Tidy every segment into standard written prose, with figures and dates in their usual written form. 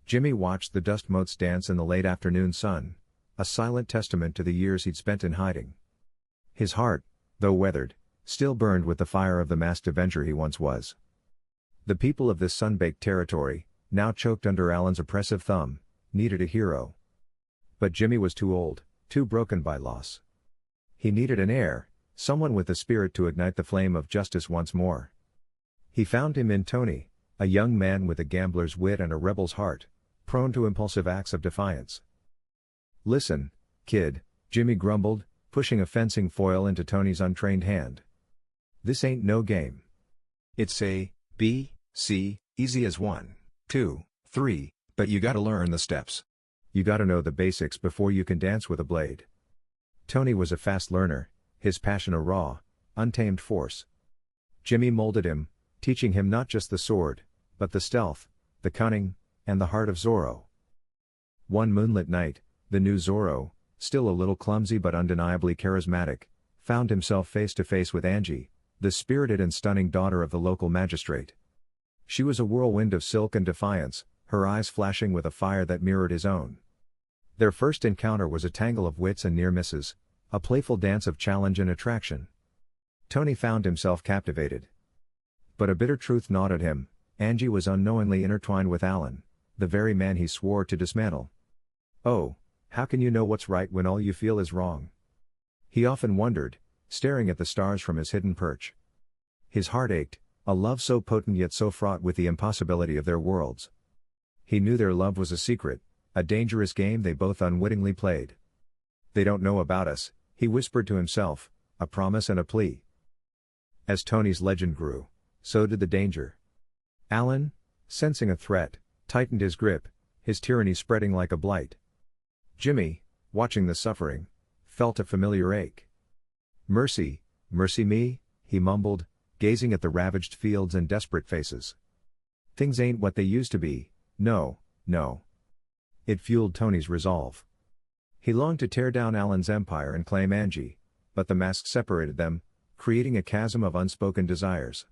Jimmy watched the dust motes dance in the late afternoon sun, a silent testament to the years he'd spent in hiding. His heart, though weathered, still burned with the fire of the masked avenger he once was. The people of this sun-baked territory, now choked under Alan's oppressive thumb, needed a hero. But Jimmy was too old, too broken by loss. He needed an heir, someone with the spirit to ignite the flame of justice once more. He found him in Tony, a young man with a gambler's wit and a rebel's heart, prone to impulsive acts of defiance. "Listen, kid," Jimmy grumbled, pushing a fencing foil into Tony's untrained hand. "This ain't no game. It's A, B, C, easy as 1, 2, 3, but you gotta learn the steps. You gotta know the basics before you can dance with a blade." Tony was a fast learner, his passion a raw, untamed force. Jimmy molded him, teaching him not just the sword, but the stealth, the cunning, and the heart of Zorro. One moonlit night, the new Zorro, still a little clumsy but undeniably charismatic, found himself face to face with Angie, the spirited and stunning daughter of the local magistrate. She was a whirlwind of silk and defiance, her eyes flashing with a fire that mirrored his own. Their first encounter was a tangle of wits and near misses, a playful dance of challenge and attraction. Tony found himself captivated. But a bitter truth gnawed at him: Angie was unknowingly intertwined with Alan, the very man he swore to dismantle. "Oh, how can you know what's right when all you feel is wrong?" he often wondered, staring at the stars from his hidden perch. His heart ached, a love so potent yet so fraught with the impossibility of their worlds. He knew their love was a secret, a dangerous game they both unwittingly played. "They don't know about us," he whispered to himself, a promise and a plea. As Tony's legend grew, so did the danger. Alan, sensing a threat, tightened his grip, his tyranny spreading like a blight. Jimmy, watching the suffering, felt a familiar ache. "Mercy, mercy me," he mumbled, gazing at the ravaged fields and desperate faces. "Things ain't what they used to be, no, no." It fueled Tony's resolve. He longed to tear down Alan's empire and claim Angie, but the mask separated them, creating a chasm of unspoken desires.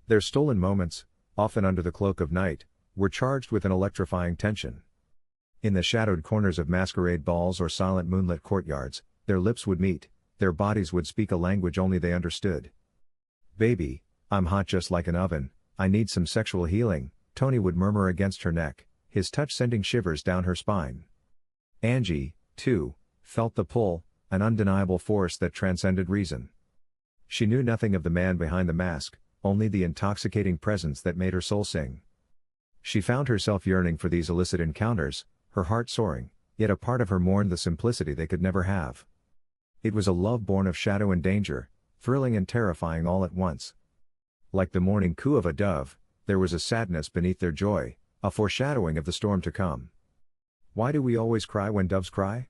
Their stolen moments, often under the cloak of night, were charged with an electrifying tension. In the shadowed corners of masquerade balls or silent moonlit courtyards, their lips would meet, their bodies would speak a language only they understood. "Baby, I'm hot just like an oven, I need some sexual healing," Tony would murmur against her neck, his touch sending shivers down her spine. Angie, too, felt the pull, an undeniable force that transcended reason. She knew nothing of the man behind the mask, only the intoxicating presence that made her soul sing. She found herself yearning for these illicit encounters, her heart soaring, yet a part of her mourned the simplicity they could never have. It was a love born of shadow and danger, thrilling and terrifying all at once. Like the morning coo of a dove, there was a sadness beneath their joy, a foreshadowing of the storm to come. "Why do we always cry when doves cry?"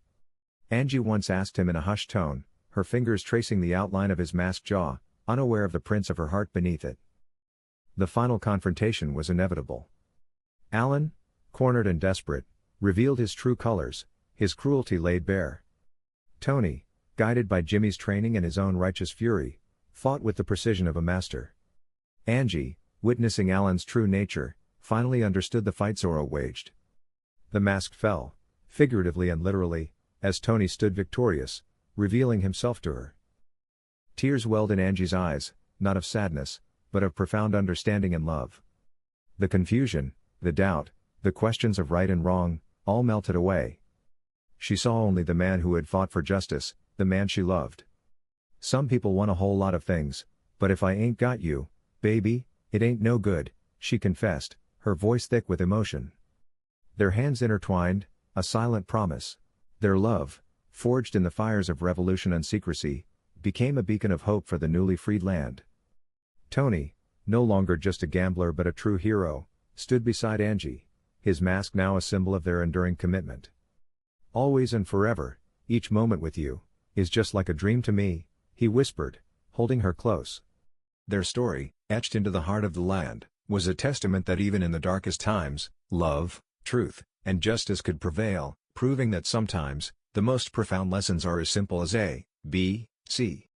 Angie once asked him in a hushed tone, her fingers tracing the outline of his masked jaw, unaware of the prints of her heart beneath it. The final confrontation was inevitable. Alan, cornered and desperate, revealed his true colors, his cruelty laid bare. Tony, guided by Jimmy's training and his own righteous fury, fought with the precision of a master. Angie, witnessing Alan's true nature, finally understood the fight Zorro waged. The mask fell, figuratively and literally, as Tony stood victorious, revealing himself to her. Tears welled in Angie's eyes, not of sadness, but of profound understanding and love. The confusion, the doubt, the questions of right and wrong, all melted away. She saw only the man who had fought for justice, the man she loved. "Some people want a whole lot of things, but if I ain't got you, baby, it ain't no good," she confessed, her voice thick with emotion. Their hands intertwined, a silent promise. Their love, forged in the fires of revolution and secrecy, became a beacon of hope for the newly freed land. Tony, no longer just a gambler but a true hero, stood beside Angie, his mask now a symbol of their enduring commitment. "Always and forever, each moment with you, is just like a dream to me," he whispered, holding her close. Their story, etched into the heart of the land, was a testament that even in the darkest times, love, truth, and justice could prevail, proving that sometimes, the most profound lessons are as simple as A, B, C.